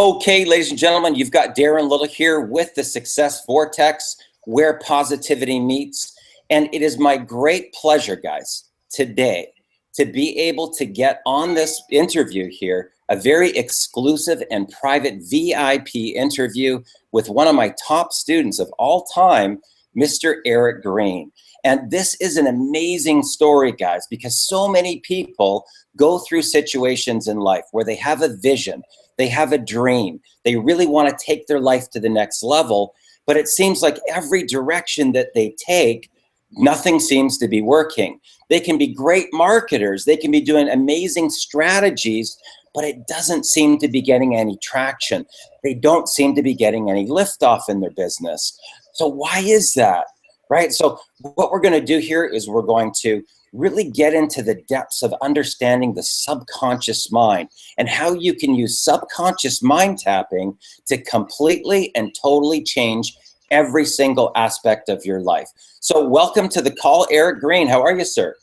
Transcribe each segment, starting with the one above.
Okay, ladies and gentlemen, you've got Darren Little here with the Success Vortex, where positivity meets. And it is my great pleasure, guys, today to be able to get on this interview here, a very exclusive and private VIP interview with one of my top students of all time, Mr. Eric Green. And this is an amazing story, guys, because so many people go through situations in life where they have a vision, they have a dream, they really want to take their life to the next level, but it seems like every direction that they take, nothing seems to be working. They can be great marketers, they can be doing amazing strategies, but it doesn't seem to be getting any traction. They don't seem to be getting any liftoff in their business. So why is that? Right? So what we're going to do here is we're going to really get into the depths of understanding the subconscious mind and how you can use subconscious mind tapping to completely and totally change every single aspect of your life. So welcome to the call, Eric Green. How are you, sir?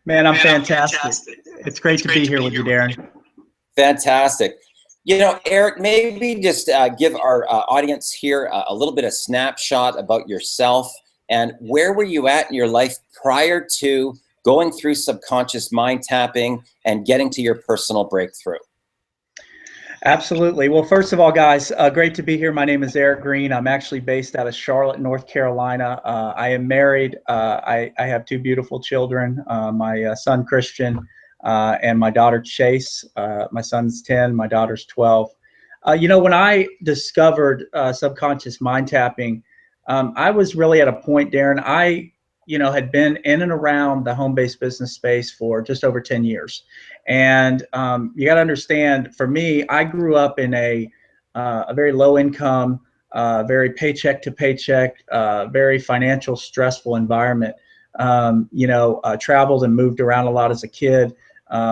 Man, I'm fantastic. It's great to be here with you, Darren. Fantastic. You know, Eric, maybe just give our audience here a little bit of snapshot about yourself and where were you at in your life prior to going through subconscious mind tapping and getting to your personal breakthrough? Absolutely. Well, first of all, guys, great to be here. My name is Eric Green. I'm actually based out of Charlotte, North Carolina. I am married. I have two beautiful children, my son, Christian, and my daughter, Chase. My son's 10, my daughter's 12. You know, when I discovered subconscious mind tapping, I was really at a point, Darren, I had been in and around the home-based business space for just over 10 years. And you got to understand, for me, I grew up in a very low income, very paycheck to paycheck, very financial stressful environment. Traveled and moved around a lot as a kid.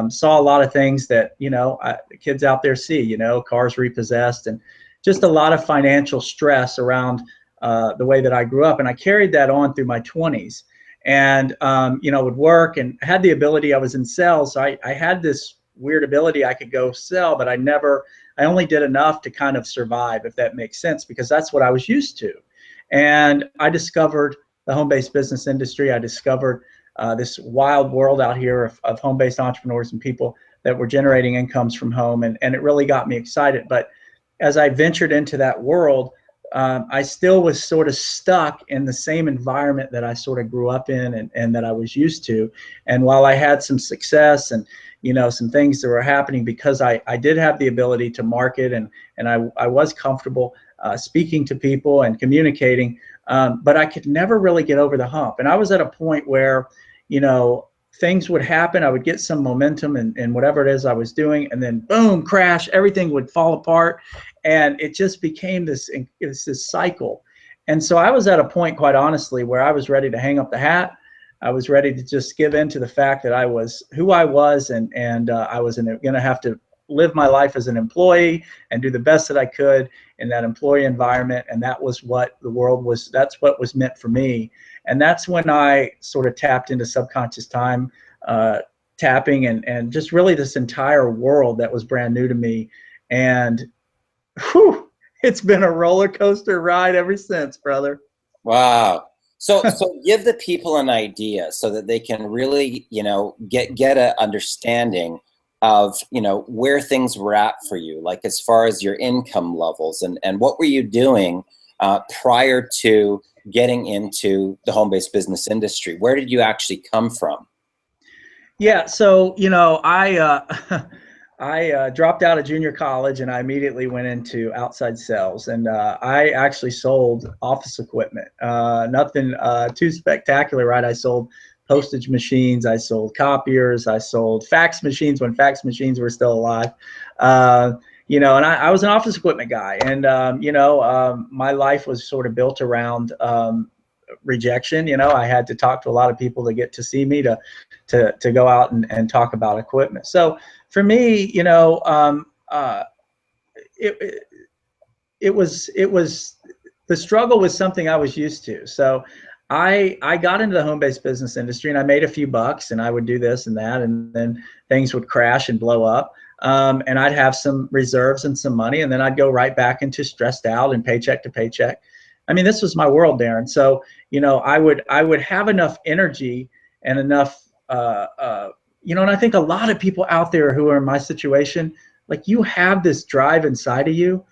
Saw a lot of things that, the kids out there see, cars repossessed and just a lot of financial stress around the way that I grew up. And I carried that on through my 20s and, would work and had the ability. I was in sales. So I had this weird ability. I could go sell, but I only did enough to kind of survive, if that makes sense, because that's what I was used to. And I discovered the home-based business industry. I discovered this wild world out here of home-based entrepreneurs and people that were generating incomes from home. And it really got me excited. But as I ventured into that world, I still was sort of stuck in the same environment that I sort of grew up in and that I was used to. And while I had some success and, some things that were happening because I did have the ability to market and I was comfortable speaking to people and communicating, but I could never really get over the hump. And I was at a point where, things would happen. I would get some momentum in whatever it is I was doing, and then boom, crash, everything would fall apart. And it just became this cycle. And so I was at a point, quite honestly, where I was ready to hang up the hat. I was ready to just give in to the fact that I was who I was, and I was going to have to live my life as an employee and do the best that I could in that employee environment. And that was what that's what was meant for me. And that's when I sort of tapped into subconscious time tapping and just really this entire world that was brand new to me. And whew, it's been a roller coaster ride ever since, brother. Wow. So give the people an idea so that they can really, get a understanding of, where things were at for you, like as far as your income levels and what were you doing prior to getting into the home-based business industry? Where did you actually come from? Yeah, so I dropped out of junior college and I immediately went into outside sales, and I actually sold office equipment. Nothing too spectacular, right? I sold postage machines, I sold copiers, I sold fax machines when fax machines were still alive. And I was an office equipment guy, and my life was sort of built around rejection. I had to talk to a lot of people to get to see me to go out and talk about equipment. So for me, it was the struggle was something I was used to. So I got into the home-based business industry and I made a few bucks and I would do this and that, and then things would crash and blow up. And I'd have some reserves and some money, and then I'd go right back into stressed out and paycheck to paycheck. I mean, this was my world, Darren. So, you know, I would have enough energy and enough, you know, and I think a lot of people out there who are in my situation, like, you have this drive inside of you,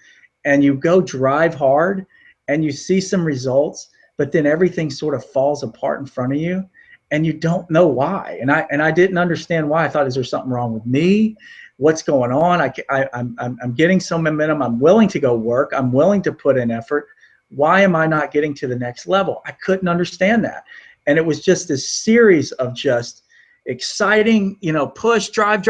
and you go drive hard and you see some results, but then everything sort of falls apart in front of you and you don't know why. And I didn't understand why. I thought, is there something wrong with me? What's going on? I'm getting some momentum. I'm willing to go work. I'm willing to put in effort. Why am I not getting to the next level? I couldn't understand that. And it was just this series of just exciting, you know, push, drive,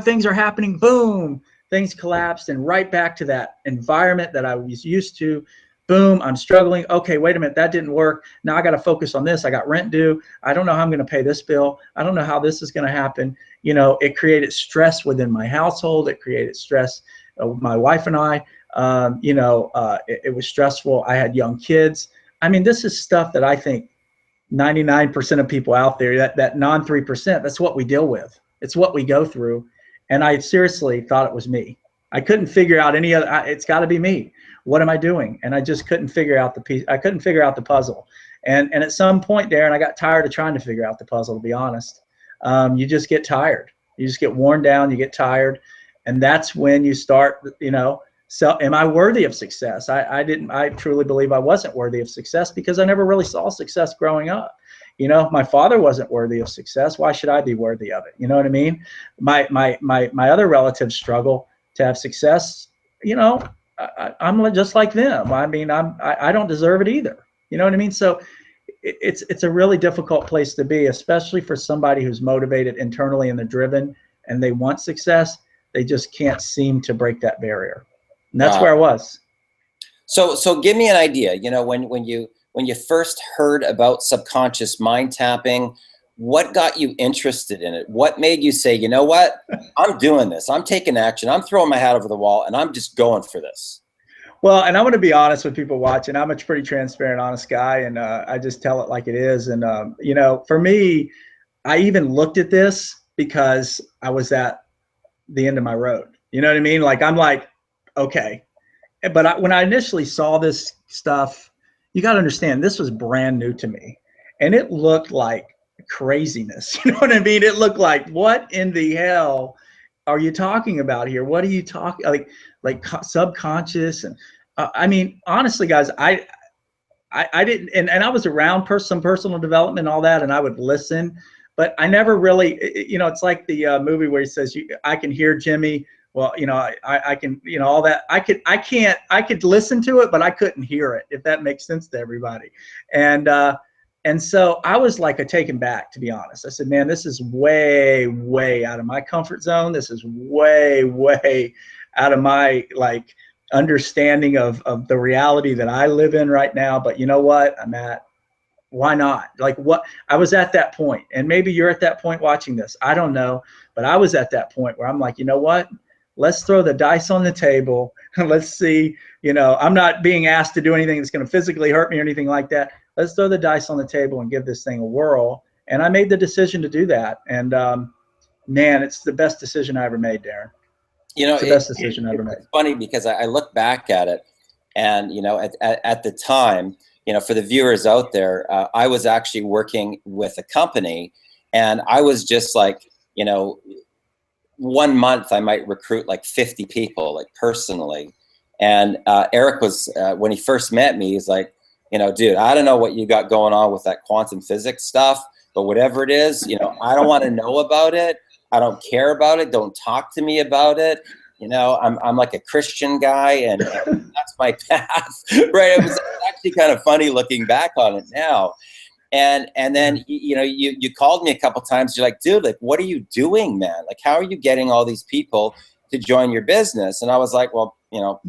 things are happening, boom, things collapsed, and right back to that environment that I was used to. Boom, I'm struggling. Okay, wait a minute, that didn't work. Now I got to focus on this. I got rent due. I don't know how I'm going to pay this bill. I don't know how this is going to happen. You know, it created stress within my household. It created stress with my wife and I. You know, it was stressful. I had young kids. I mean, this is stuff that I think 99% of people out there, that non 3%, that's what we deal with. It's what we go through. And I seriously thought it was me. I couldn't figure out any other, it's got to be me. What am I doing? And I just couldn't figure out the piece. I couldn't figure out the puzzle. And at some point, Darren, I got tired of trying to figure out the puzzle, to be honest. You just get tired. You just get worn down. You get tired. And that's when you start, you know, so am I worthy of success? I truly believe I wasn't worthy of success because I never really saw success growing up. You know, my father wasn't worthy of success. Why should I be worthy of it? You know what I mean? My other relatives struggle to have success. You know, I'm just like them. I mean, I don't deserve it either. You know what I mean? So it's a really difficult place to be, especially for somebody who's motivated internally and they're driven and they want success. They just can't seem to break that barrier. And that's where I was. So give me an idea. You know, when you first heard about subconscious mind tapping, what got you interested in it? What made you say, you know what, I'm doing this. I'm taking action. I'm throwing my hat over the wall, and I'm just going for this. Well, and I'm going to be honest with people watching. I'm a pretty transparent, honest guy, and I just tell it like it is. And you know, for me, I even looked at this because I was at the end of my road. You know what I mean? Like, I'm like, okay. But when I initially saw this stuff, you got to understand, this was brand new to me. And it looked like craziness. You know what I mean? It looked like, what in the hell are you talking about here? What are you talking, like subconscious? And I mean, honestly, guys, I didn't, and I was around some personal development and all that, and I would listen, but I never really, you know, it's like the movie where he says, I can hear Jimmy. Well, you know, I can, you know, all that. I could listen to it, but I couldn't hear it, if that makes sense to everybody. And so I was like taken back, to be honest. I said, man, this is way, way out of my comfort zone. This is way, way out of my like understanding of the reality that I live in right now. But you know what? Why not? Like, what? I was at that point, and maybe you're at that point watching this. I don't know, but I was at that point where I'm like, you know what? Let's throw the dice on the table. Let's see, you know, I'm not being asked to do anything that's going to physically hurt me or anything like that. Let's throw the dice on the table and give this thing a whirl. And I made the decision to do that. And man, it's the best decision I ever made, Darren. You know, it's the best decision I ever made. It's funny because I look back at it, and, you know, at the time, you know, for the viewers out there, I was actually working with a company, and I was just like, you know, 1 month I might recruit like 50 people, like personally. And Eric was, when he first met me, he's like, you know, dude, I don't know what you got going on with that quantum physics stuff, but whatever it is, you know, I don't want to know about it. I don't care about it. Don't talk to me about it. You know, I'm like a Christian guy, and that's my path, right? It was actually kind of funny looking back on it now. And then, you know, you called me a couple times. You're like, dude, like, what are you doing, man? Like, how are you getting all these people to join your business? And I was like, well, you know,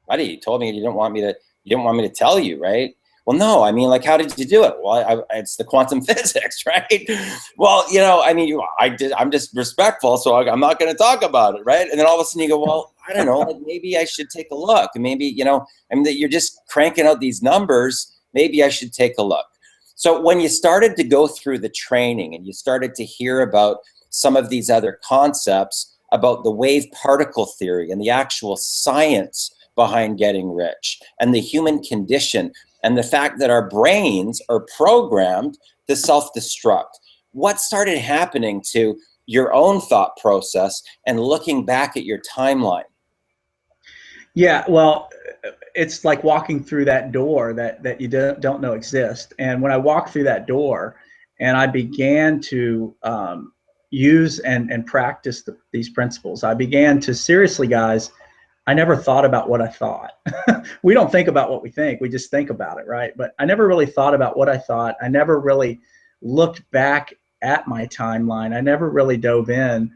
buddy, you told me you didn't want me to tell you, right? Well, no, I mean, like, how did you do it? Well, it's the quantum physics, right? Well, you know, I mean, I'm just respectful, so I'm not going to talk about it, right? And then all of a sudden you go, well, I don't know, like, maybe I should take a look. Maybe, you know, I mean, that you're just cranking out these numbers. Maybe I should take a look. So when you started to go through the training and you started to hear about some of these other concepts, about the wave particle theory and the actual science behind getting rich and the human condition and the fact that our brains are programmed to self-destruct. What started happening to your own thought process and looking back at your timeline? Yeah, well, it's like walking through that door that you don't know exists. And when I walked through that door and I began to use and practice these principles, I began to seriously, guys, I never thought about what I thought. We don't think about what we think. We just think about it, right? But I never really thought about what I thought. I never really looked back at my timeline. I never really dove in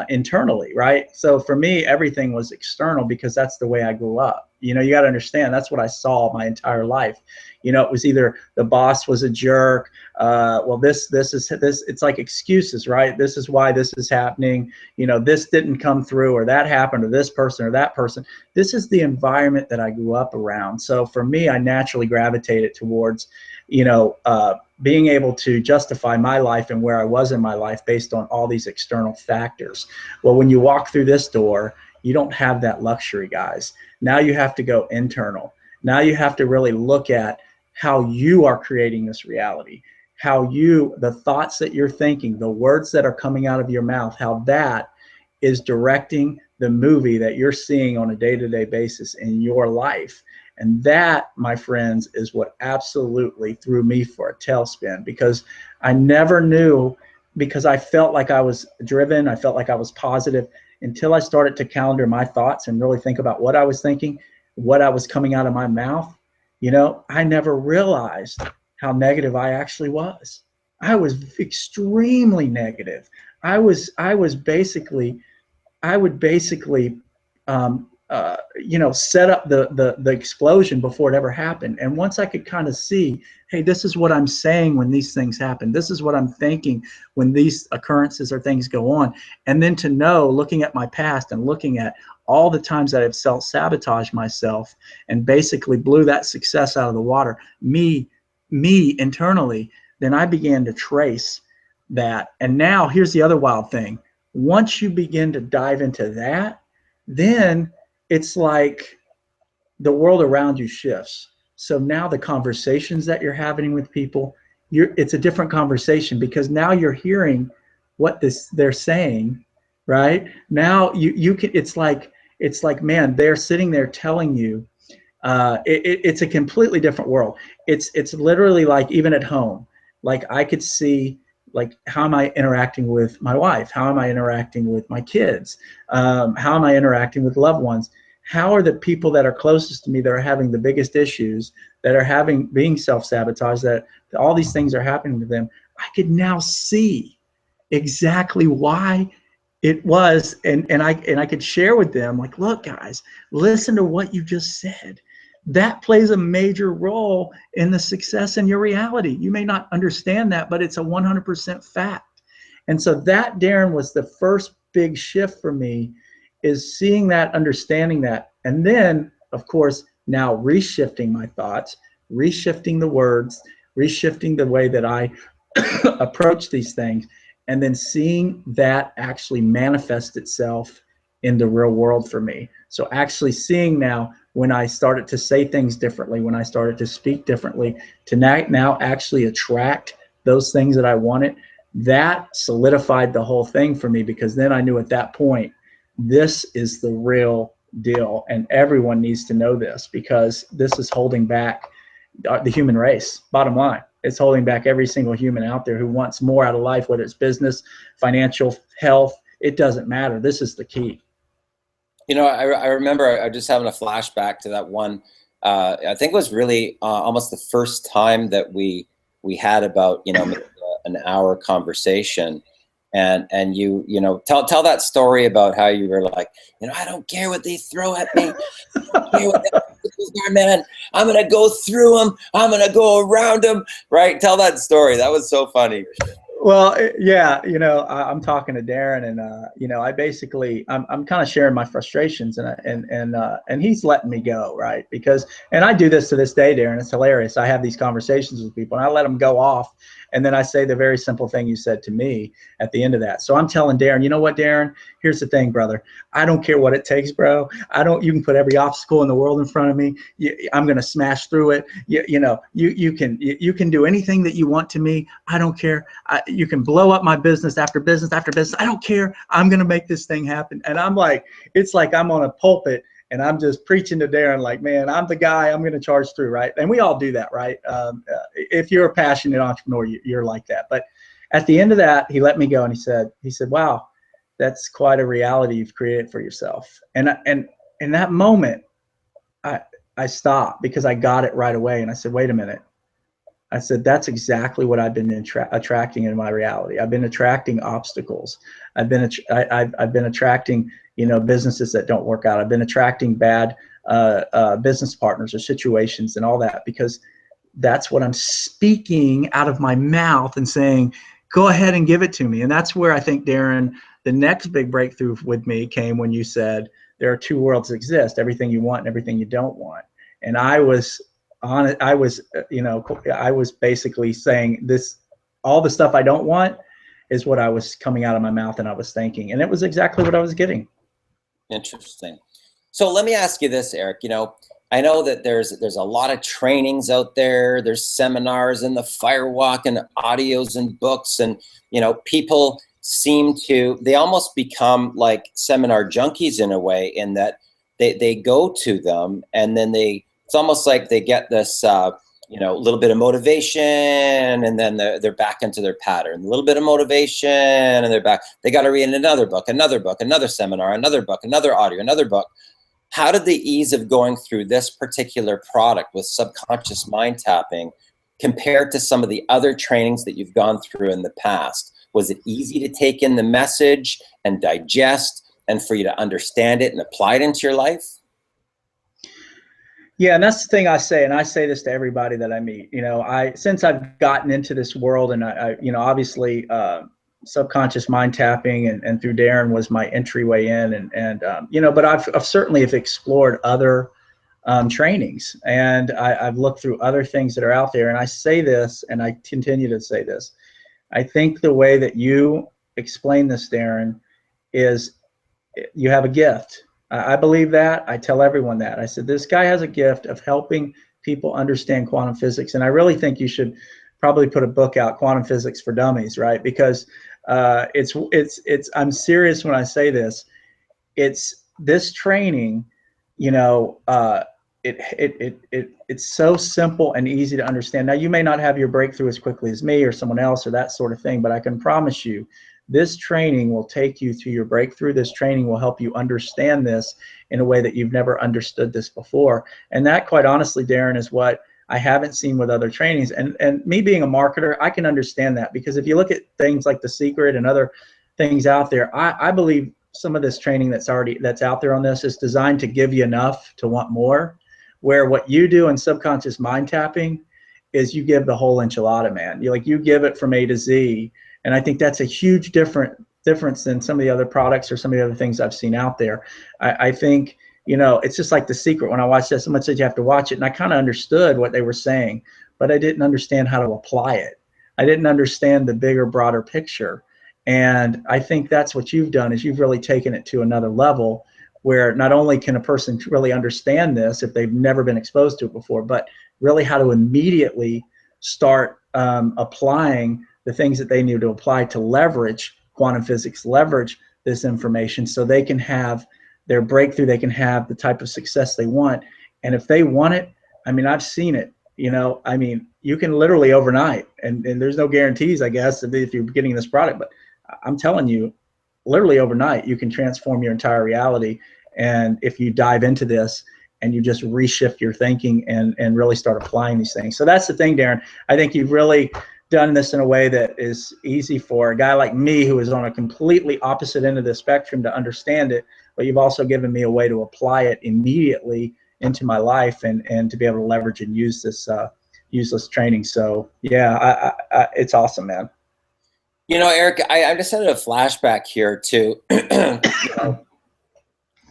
internally, right? So for me, everything was external because that's the way I grew up. You know, you got to understand, that's what I saw my entire life. You know, it was either the boss was a jerk. Well, this is this. It's like excuses, right? This is why this is happening. You know, this didn't come through, or that happened, or this person or that person. This is the environment that I grew up around. So for me, I naturally gravitated towards, you know, being able to justify my life and where I was in my life based on all these external factors. Well, when you walk through this door, you don't have that luxury, guys. Now you have to go internal. Now you have to really look at how you are creating this reality, how you, the thoughts that you're thinking, the words that are coming out of your mouth, how that is directing the movie that you're seeing on a day-to-day basis in your life. And that, my friends, is what absolutely threw me for a tailspin, because I never knew, because I felt like I was driven, I felt like I was positive, until I started to calendar my thoughts and really think about what I was thinking, what I was coming out of my mouth. You know, I never realized how negative I actually was. I was extremely negative. I would basically you know, set up the explosion before it ever happened. And once I could kind of see, hey, this is what I'm saying when these things happen. This is what I'm thinking when these occurrences or things go on. And then to know, looking at my past and looking at all the times that I've self-sabotaged myself and basically blew that success out of the water, me internally, then I began to trace that. And now here's the other wild thing. Once you begin to dive into that, then it's like the world around you shifts. So now the conversations that you're having with people, it's a different conversation, because now you're hearing what they're saying, right? Now you can, it's like, man, they're sitting there telling you, it's a completely different world. It's literally like, even at home, like I could see, like, how am I interacting with my wife? How am I interacting with my kids? How am I interacting with loved ones? How are the people that are closest to me that are having the biggest issues, that are being self-sabotaged, that all these things are happening to them? I could now see exactly why it was, and I could share with them, like, look, guys, listen to what you just said. That plays a major role in the success in your reality. You may not understand that, but it's a 100% fact. And so that, Darren, was the first big shift for me, is seeing that, understanding that. And then, of course, now reshifting my thoughts, reshifting the words, reshifting the way that I approach these things, and then seeing that actually manifest itself in the real world for me. So actually seeing now, when I started to say things differently, when I started to speak differently, to now actually attract those things that I wanted, that solidified the whole thing for me, because then I knew at that point, this is the real deal. And everyone needs to know this, because this is holding back the human race. Bottom line, it's holding back every single human out there who wants more out of life, whether it's business, financial, health, it doesn't matter. This is the key. You know, I remember I just having a flashback to that one. I think it was really almost the first time that we had about, you know, an hour conversation, and you know, tell that story about how you were like, you know, I don't care what they throw at me. I don't care what they, man, I'm gonna go through them. I'm gonna go around them. Right? Tell that story. That was so funny. Well, yeah, I'm talking to Darren, and I basically, I'm kind of sharing my frustrations, and he's letting me go, right? Because, and I do this to this day, Darren. It's hilarious. I have these conversations with people, and I let them go off, and then I say the very simple thing you said to me at the end of that. So I'm telling Darren, you know what, Darren? Here's the thing, brother. I don't care what it takes, bro. You can put every obstacle in the world in front of me. I'm gonna smash through it. You can do anything that you want to me. I don't care. You can blow up my business after business after business. I don't care. I'm going to make this thing happen. And I'm like, it's like I'm on a pulpit and I'm just preaching to Darren, like, man, I'm the guy, I'm going to charge through, right? And we all do that, right? If you're a passionate entrepreneur, you're like that. But at the end of that, he let me go and he said, wow, that's quite a reality you've created for yourself. And in that moment, I stopped because I got it right away. And I said, wait a minute. I said, that's exactly what I've been attracting in my reality. I've been attracting obstacles. I've been attracting, businesses that don't work out. I've been attracting bad business partners or situations and all that, because that's what I'm speaking out of my mouth and saying, go ahead and give it to me. And that's where I think, Darren, the next big breakthrough with me came when you said there are two worlds that exist, everything you want and everything you don't want. And I was basically saying this, all the stuff I don't want is what I was coming out of my mouth and I was thinking, and it was exactly what I was getting. Interesting. So let me ask you this, Eric. I know that there's a lot of trainings out there. There's seminars and the Firewalk and audios and books, and people they almost become like seminar junkies in a way, in that they go to them and then it's almost like they get this, a little bit of motivation, and then they're back into their pattern. A little bit of motivation, and they're back. They got to read another book, another seminar, another book, another audio, another book. How did the ease of going through this particular product with subconscious mind tapping compare to some of the other trainings that you've gone through in the past? Was it easy to take in the message and digest, and for you to understand it and apply it into your life? Yeah, and that's the thing I say, and I say this to everybody that I meet. Since I've gotten into this world, and I obviously subconscious mind tapping and through Darren was my entryway in, but I've certainly have explored other trainings, and I've looked through other things that are out there. And I say this, and I continue to say this. I think the way that you explain this, Darren, is you have a gift. I believe that. I tell everyone that. I said, this guy has a gift of helping people understand quantum physics. And I really think you should probably put a book out, Quantum Physics for Dummies, right? Because I'm serious when I say this. It's this training, it's so simple and easy to understand. Now, you may not have your breakthrough as quickly as me or someone else or that sort of thing, but I can promise you, this training will take you to your breakthrough. This training will help you understand this in a way that you've never understood this before. And that, quite honestly, Darren, is what I haven't seen with other trainings. And me being a marketer, I can understand that, because if you look at things like The Secret and other things out there, I believe some of this training that's out there on this is designed to give you enough to want more, where what you do in subconscious mind tapping is you give the whole enchilada, man. You give it from A to Z. And I think that's a huge difference than some of the other products or some of the other things I've seen out there. I think, it's just like The Secret. When I watched that, someone said you have to watch it, and I kind of understood what they were saying, but I didn't understand how to apply it. I didn't understand the bigger, broader picture. And I think that's what you've done, is you've really taken it to another level, where not only can a person really understand this if they've never been exposed to it before, but really how to immediately start applying the things that they need to apply to leverage quantum physics, leverage this information, so they can have their breakthrough, they can have the type of success they want. And if they want it, I've seen it, you can literally overnight, and there's no guarantees, I guess, if you're getting this product, but I'm telling you, literally overnight, you can transform your entire reality. And if you dive into this and you just reshift your thinking and really start applying these things. So that's the thing, Darren. I think you've really done this in a way that is easy for a guy like me, who is on a completely opposite end of the spectrum, to understand it, but you've also given me a way to apply it immediately into my life and to be able to leverage and use this training. So yeah, it's awesome, man. Eric, I just had a flashback here to,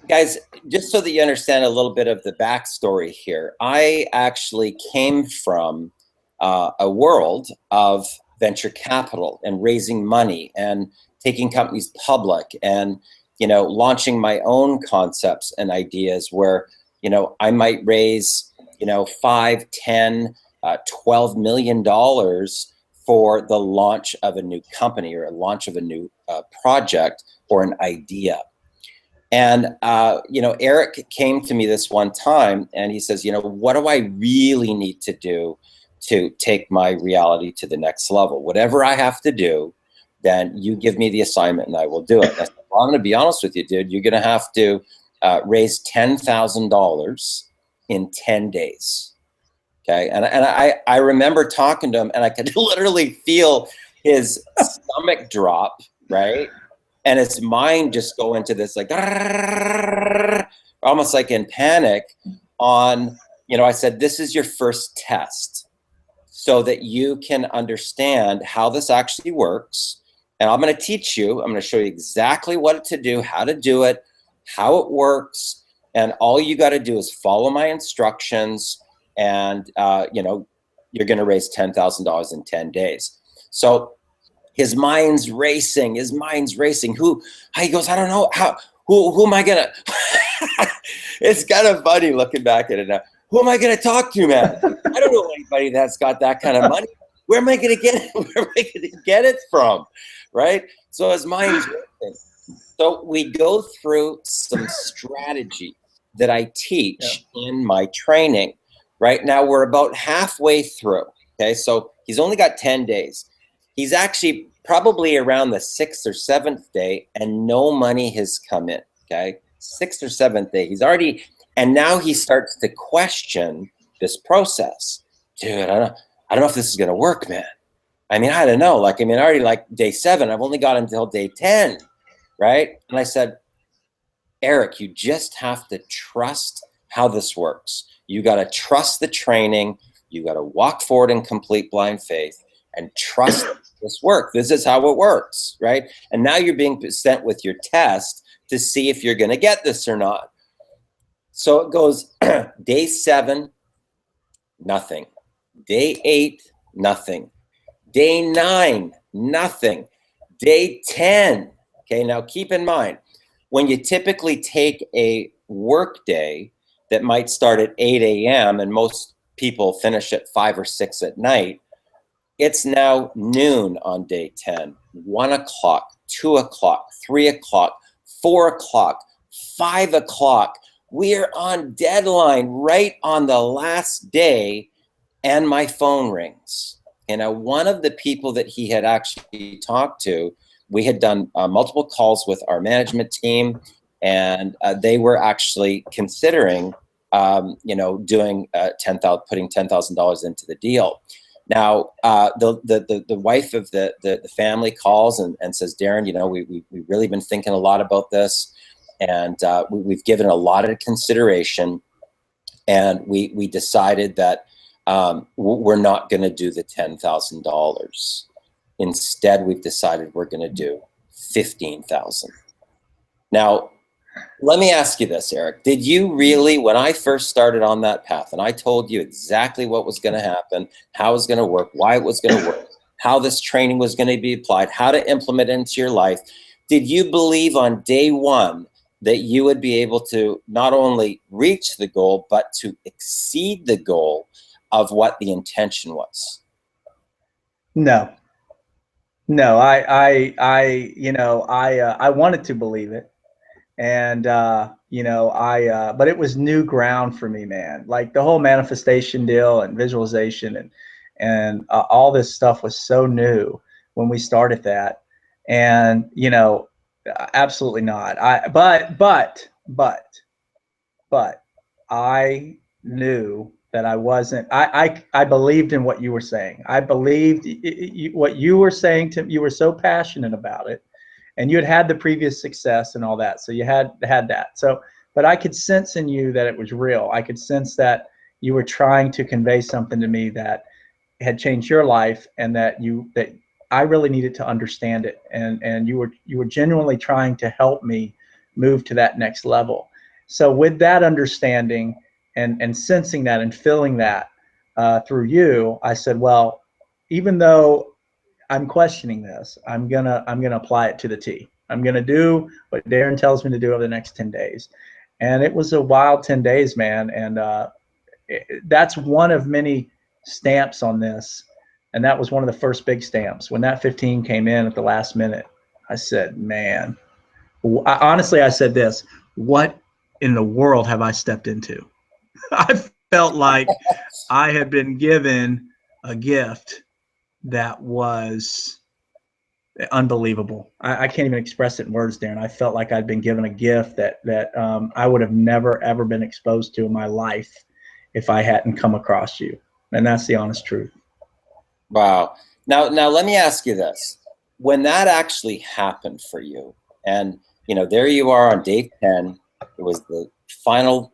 guys, just so that you understand a little bit of the backstory here. I actually came from a world of venture capital and raising money and taking companies public and, launching my own concepts and ideas where, I might raise, 5, 10, $12 million for the launch of a new company or a launch of a new project or an idea. And, Eric came to me this one time and he says, what do I really need to do to take my reality to the next level? Whatever I have to do, then you give me the assignment and I will do it. I said, well, I'm going to be honest with you, dude. You're going to have to raise $10,000 in 10 days. Okay. And I remember talking to him and I could literally feel his stomach drop, right? And his mind just go into this like, almost like in panic on, I said, this is your first test so that you can understand how this actually works. And I'm going to teach you, I'm going to show you exactly what to do, how to do it, how it works. And all you got to do is follow my instructions and, you're going to raise $10,000 in 10 days. So his mind's racing. He goes, I don't know who am I going to, it's kind of funny looking back at it now. Who am I going to talk to, man? I don't know anybody that's got that kind of money. Where am I going to get it? Where am I going to get it from? Right? So his mind's racing. So we go through some strategy that I teach in my training. Right now, we're about halfway through. Okay, so he's only got 10 days. He's actually probably around the 6th or 7th day, and no money has come in. Okay, 6th or 7th day. He's already, and now he starts to question this process. Dude, I don't know if this is gonna work, man. I mean, I don't know. Already like day 7. I've only got until day 10, right? And I said, Eric, you just have to trust how this works. You got to trust the training. You got to walk forward in complete blind faith and trust this work. This is how it works, right? And now you're being sent with your test to see if you're going to get this or not. So it goes day 7, nothing. Day 8, nothing. Day 9, nothing. Day 10. Okay, now keep in mind, when you typically take a work day that might start at 8 a.m. and most people finish at 5 or 6 at night, it's now noon on day 10, 1 o'clock, 2 o'clock, 3 o'clock, 4 o'clock, 5 o'clock. We're on deadline right on the last day, and my phone rings. And one of the people that he had actually talked to, we had done multiple calls with our management team, and they were actually considering, doing putting $10,000 into the deal. Now, the wife of the family calls and says, Darren, we've really been thinking a lot about this, and we've given a lot of consideration, and we decided that we're not going to do the $10,000. Instead, we've decided we're going to do $15,000. Now, let me ask you this, Eric. Did you really, when I first started on that path, and I told you exactly what was going to happen, how it was going to work, why it was going to work, how this training was going to be applied, how to implement it into your life, did you believe on day 1 that you would be able to not only reach the goal, but to exceed the goal of what the intention was? No. I wanted to believe it. And, but it was new ground for me, man. Like the whole manifestation deal and visualization and all this stuff was so new when we started that. And, absolutely not. But I knew that I wasn't, I believed in what you were saying. I believed what you were saying you were so passionate about it, and you had the previous success and all that. So you had that. So, but I could sense in you that it was real. I could sense that you were trying to convey something to me that had changed your life, and that I really needed to understand it, and you were genuinely trying to help me move to that next level. So with that understanding and sensing that and feeling that through you, I said, well, even though I'm questioning this, I'm gonna apply it to the T. I'm gonna do what Darren tells me to do over the next 10 days. And it was a wild 10 days, man. And that's one of many stamps on this. And that was one of the first big stamps. When that 15 came in at the last minute, I said, man, honestly, I said this, what in the world have I stepped into? I felt like I had been given a gift that was unbelievable. I can't even express it in words, Darren. I felt like I'd been given a gift that I would have never, ever been exposed to in my life if I hadn't come across you. And that's the honest truth. Wow. Now let me ask you this. When that actually happened for you, and there you are on day 10, it was the final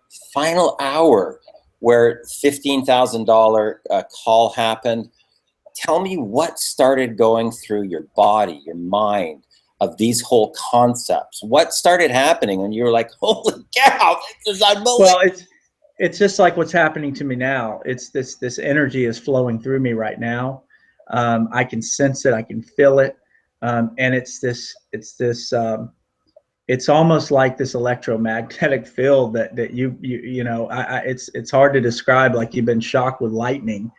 hour where $15,000 call happened. Tell me what started going through your body, your mind, of these whole concepts. What started happening when you were like, holy cow, this is unbelievable? Well, it's just like what's happening to me now. It's this energy is flowing through me right now. I can sense it. I can feel it. And it's almost like this electromagnetic field that it's hard to describe, like you've been shocked with lightning.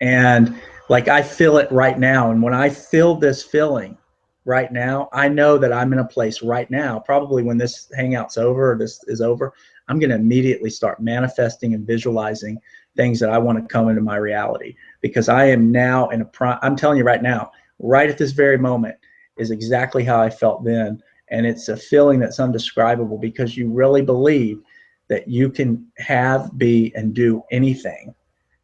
And like I feel it right now. And when I feel this feeling right now, I know that I'm in a place right now, probably when this hangout's over, or this is over, I'm going to immediately start manifesting and visualizing things that I want to come into my reality, because I am now in I'm telling you right now, right at this very moment is exactly how I felt then. And it's a feeling that's undescribable, because you really believe that you can have, be, and do anything.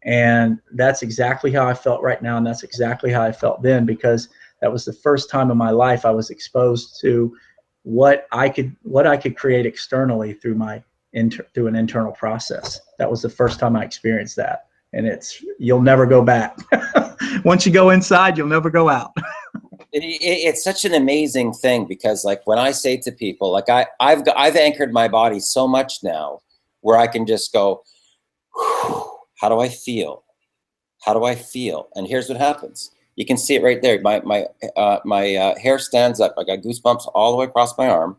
And that's exactly how I felt right now. And that's exactly how I felt then, because that was the first time in my life I was exposed to what I could create externally through through an internal process. That was the first time I experienced that. And you'll never go back. Once you go inside, you'll never go out. It's such an amazing thing, because like when I say to people, like I've anchored my body so much now where I can just go, how do I feel? How do I feel? And here's what happens. You can see it right there. My hair stands up. I got goosebumps all the way across my arm.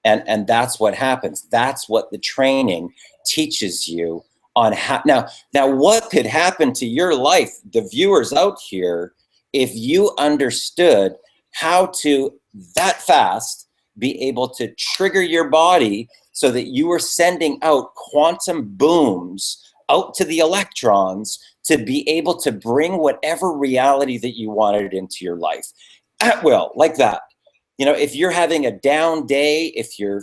And that's what happens. That's what the training teaches you on how. Now what could happen to your life, the viewers out here, if you understood how to that fast be able to trigger your body so that you were sending out quantum booms out to the electrons to be able to bring whatever reality that you wanted into your life at will, like that. If you're having a down day, if you're,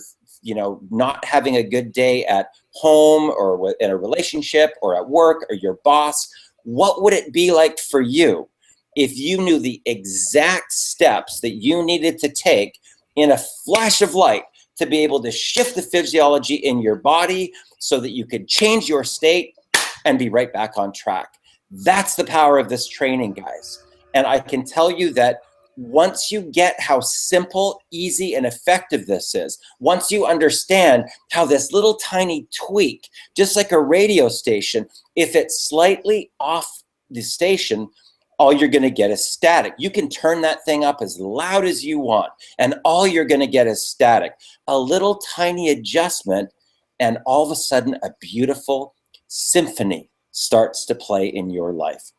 not having a good day at home or in a relationship or at work or your boss, what would it be like for you if you knew the exact steps that you needed to take in a flash of light to be able to shift the physiology in your body so that you could change your state and be right back on track? That's the power of this training, guys. And I can tell you that once you get how simple, easy, and effective this is, once you understand how this little tiny tweak, just like a radio station, if it's slightly off the station, all you're going to get is static. You can turn that thing up as loud as you want, and all you're going to get is static. A little tiny adjustment, and all of a sudden, a beautiful symphony starts to play in your life.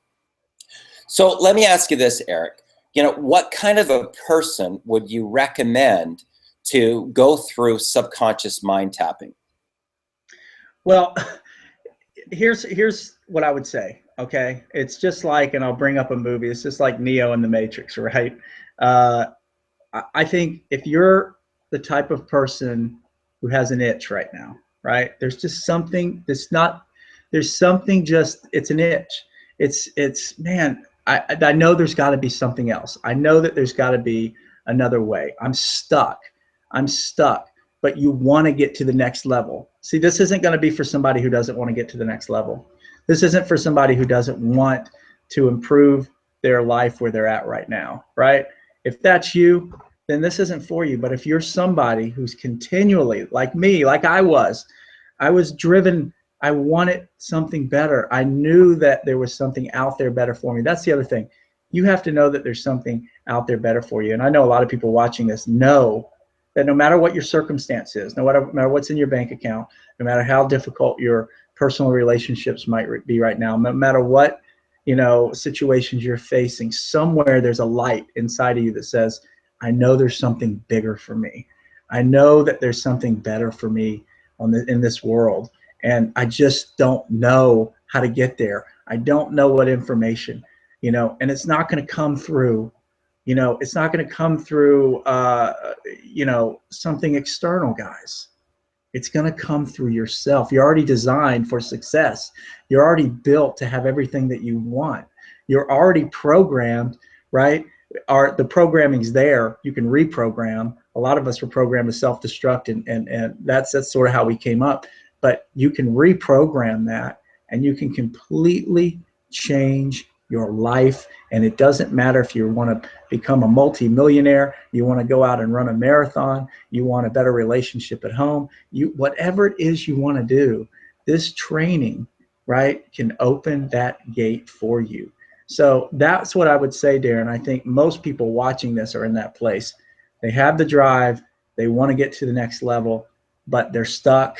So let me ask you this, Eric. What kind of a person would you recommend to go through subconscious mind tapping? Well, here's what I would say. Okay, it's just like, and I'll bring up a movie. It's just like Neo in the Matrix, right? I think if you're the type of person who has an itch right now, right? There's just something that's not. There's something just. It's an itch. It's man. I know there's got to be something else. I know that there's got to be another way. I'm stuck. But you want to get to the next level. See, this isn't going to be for somebody who doesn't want to get to the next level. This isn't for somebody who doesn't want to improve their life where they're at right now, right? If that's you, then this isn't for you. But if you're somebody who's continually, like me, like I was driven, I wanted something better. I knew that there was something out there better for me. That's the other thing. You have to know that there's something out there better for you. And I know a lot of people watching this know that no matter what your circumstance is, no matter what's in your bank account, no matter how difficult your personal relationships might be right now, no matter what, situations you're facing, somewhere there's a light inside of you that says, I know there's something bigger for me. I know that there's something better for me in this world. And I just don't know how to get there. I don't know what information, and it's not going to come through, it's not going to come through, something external, guys. It's going to come through yourself. You're already designed for success. You're already built to have everything that you want. You're already programmed, right? The programming's there. You can reprogram. A lot of us were programmed to self-destruct, and that's sort of how we came up. But you can reprogram that, and you can completely change your life. And it doesn't matter if you want to become a multi-millionaire, you want to go out and run a marathon, you want a better relationship at home, whatever it is you want to do, this training, right, can open that gate for you. So that's what I would say, Darren. I think most people watching this are in that place. They have the drive, they want to get to the next level, but they're stuck.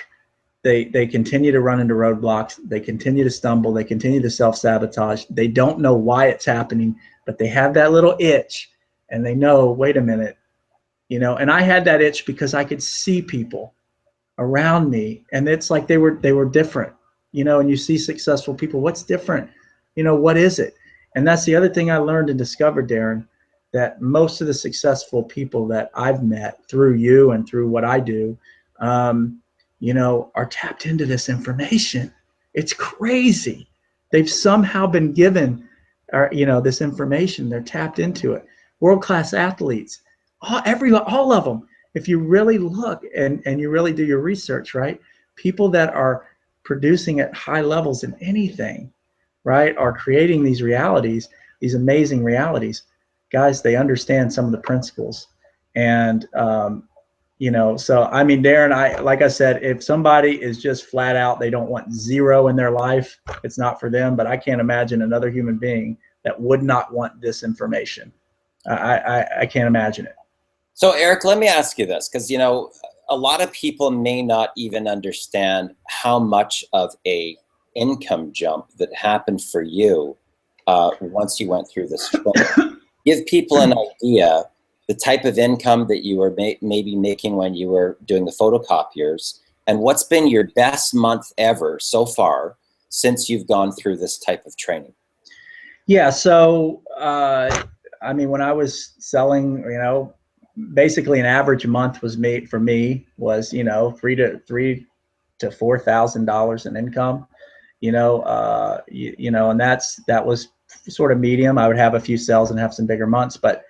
They continue to run into roadblocks. They continue to stumble. They continue to self-sabotage. They don't know why it's happening, but they have that little itch, and they know, wait a minute, and I had that itch because I could see people around me, and it's like they were different, and you see successful people. What's different? What is it? And that's the other thing I learned and discovered, Darren, that most of the successful people that I've met through you and through what I do, are tapped into this information. It's crazy. They've somehow been given, this information. They're tapped into it. World-class athletes, all of them. If you really look and you really do your research, right? People that are producing at high levels in anything, right, are creating these realities, these amazing realities. Guys, they understand some of the principles. And, so, I mean, Darren, like I said, if somebody is just flat out, they don't want zero in their life, it's not for them. But I can't imagine another human being that would not want this information. I can't imagine it. So, Eric, let me ask you this, because, a lot of people may not even understand how much of a income jump that happened for you once you went through this training. Give people an idea the type of income that you were maybe making when you were doing the photocopiers, and what's been your best month ever so far since you've gone through this type of training? Yeah, so I mean, when I was selling, basically an average month was made for me was $3,000 to $4,000 in income, and that was sort of medium. I would have a few sales and have some bigger months, but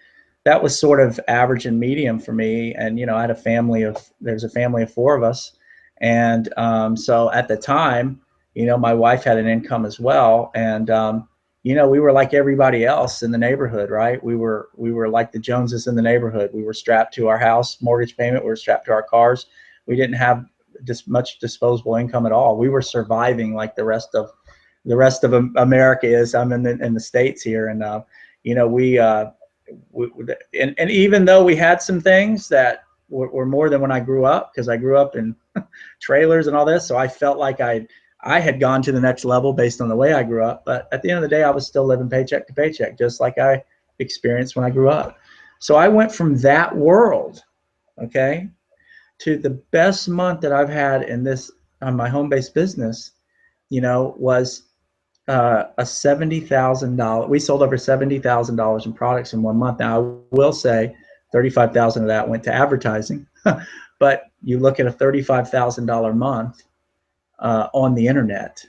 that was sort of average and medium for me. And, I had there's a family of 4 of us. And so at the time, my wife had an income as well. And, we were like everybody else in the neighborhood, right? We were like the Joneses in the neighborhood. We were strapped to our house mortgage payment. We were strapped to our cars. We didn't have much disposable income at all. We were surviving like the rest of America is. I'm in the States here. And, and even though we had some things that were more than when I grew up, because I grew up in trailers and all this, so I felt like I had gone to the next level based on the way I grew up. But at the end of the day, I was still living paycheck to paycheck, just like I experienced when I grew up. So I went from that world, okay, to the best month that I've had on my home-based business, was a $70,000. We sold over $70,000 in products in one month. Now, I will say $35,000 of that went to advertising, but you look at a $35,000 month on the internet.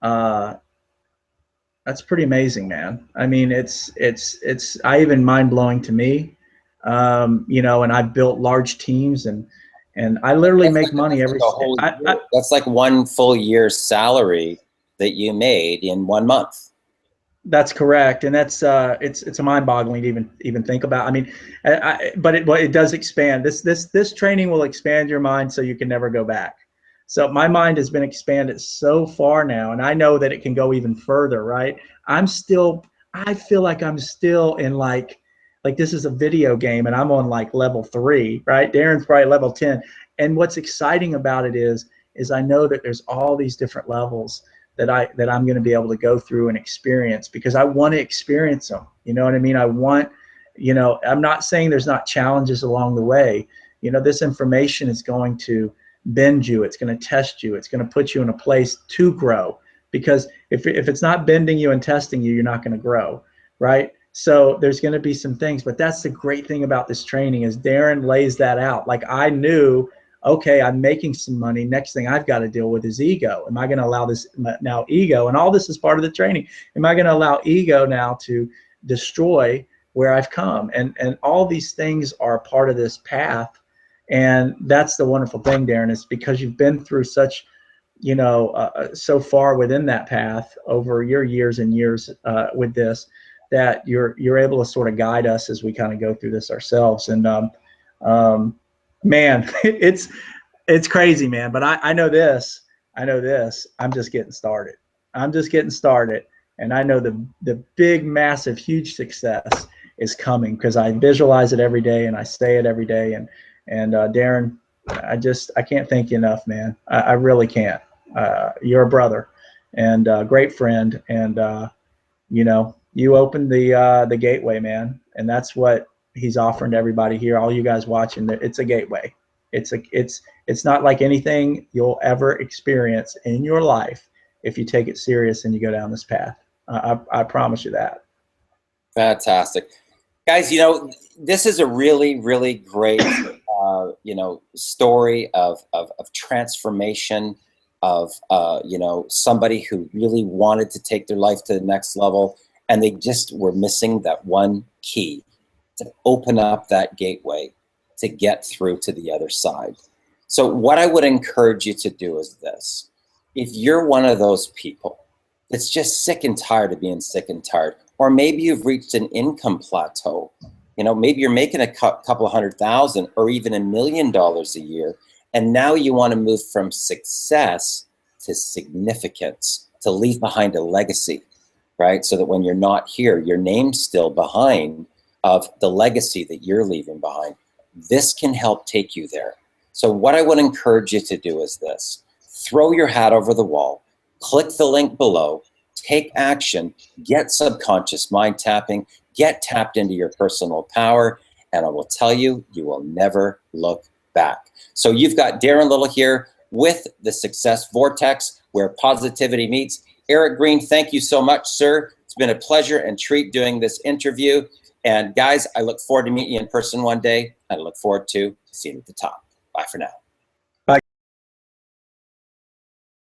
That's pretty amazing, man. I mean, it's even mind-blowing to me. And I built large teams, and I literally make money every. That's like one full year's salary that you made in 1 month. That's correct, and that's it's a mind-boggling to even think about. I mean, but it does expand. This training will expand your mind so you can never go back. So my mind has been expanded so far now, and I know that it can go even further. Right? I feel like I'm still in like this is a video game, and I'm on like level 3. Right? Darren's probably level 10, and what's exciting about it is I know that there's all these different levels that I'm going to be able to go through and experience, because I want to experience them. You know what I mean? I want, I'm not saying there's not challenges along the way. This information is going to bend you. It's going to test you. It's going to put you in a place to grow, because if it's not bending you and testing you, you're not going to grow, right? So there's going to be some things, but that's the great thing about this training is Darren lays that out. Like I knew, okay, I'm making some money. Next thing I've got to deal with is ego. Am I going to allow this now ego? And all this is part of the training. Am I going to allow ego now to destroy where I've come? And all these things are part of this path. And that's the wonderful thing, Darren, is because you've been through such, so far within that path over your years and years with this, that you're able to sort of guide us as we kind of go through this ourselves. And man, it's crazy, man. But I know this. I'm just getting started. And I know the big, massive, huge success is coming, because I visualize it every day and I say it every day. And Darren, I can't thank you enough, man. I really can't. You're a brother and a great friend, and you opened the gateway, man. And that's what he's offering to everybody here, all you guys watching. It's a gateway. It's not like anything you'll ever experience in your life if you take it serious and you go down this path. I promise you that. Fantastic. Guys, this is a really, really great, story of transformation, of, somebody who really wanted to take their life to the next level, and they just were missing that one key to open up that gateway to get through to the other side. So what I would encourage you to do is this. If you're one of those people that's just sick and tired of being sick and tired, or maybe you've reached an income plateau, maybe you're making a couple $100,000 or even $1 million a year, and now you want to move from success to significance, to leave behind a legacy, right? So that when you're not here, your name's still behind of the legacy that you're leaving behind. This can help take you there. So what I would encourage you to do is this. Throw your hat over the wall, click the link below, take action, get subconscious mind tapping, get tapped into your personal power, and I will tell you, you will never look back. So you've got Darren Little here with the Success Vortex, where positivity meets. Eric Green, thank you so much, sir. It's been a pleasure and treat doing this interview. And guys, I look forward to meeting you in person one day. I look forward to seeing you at the top. Bye for now.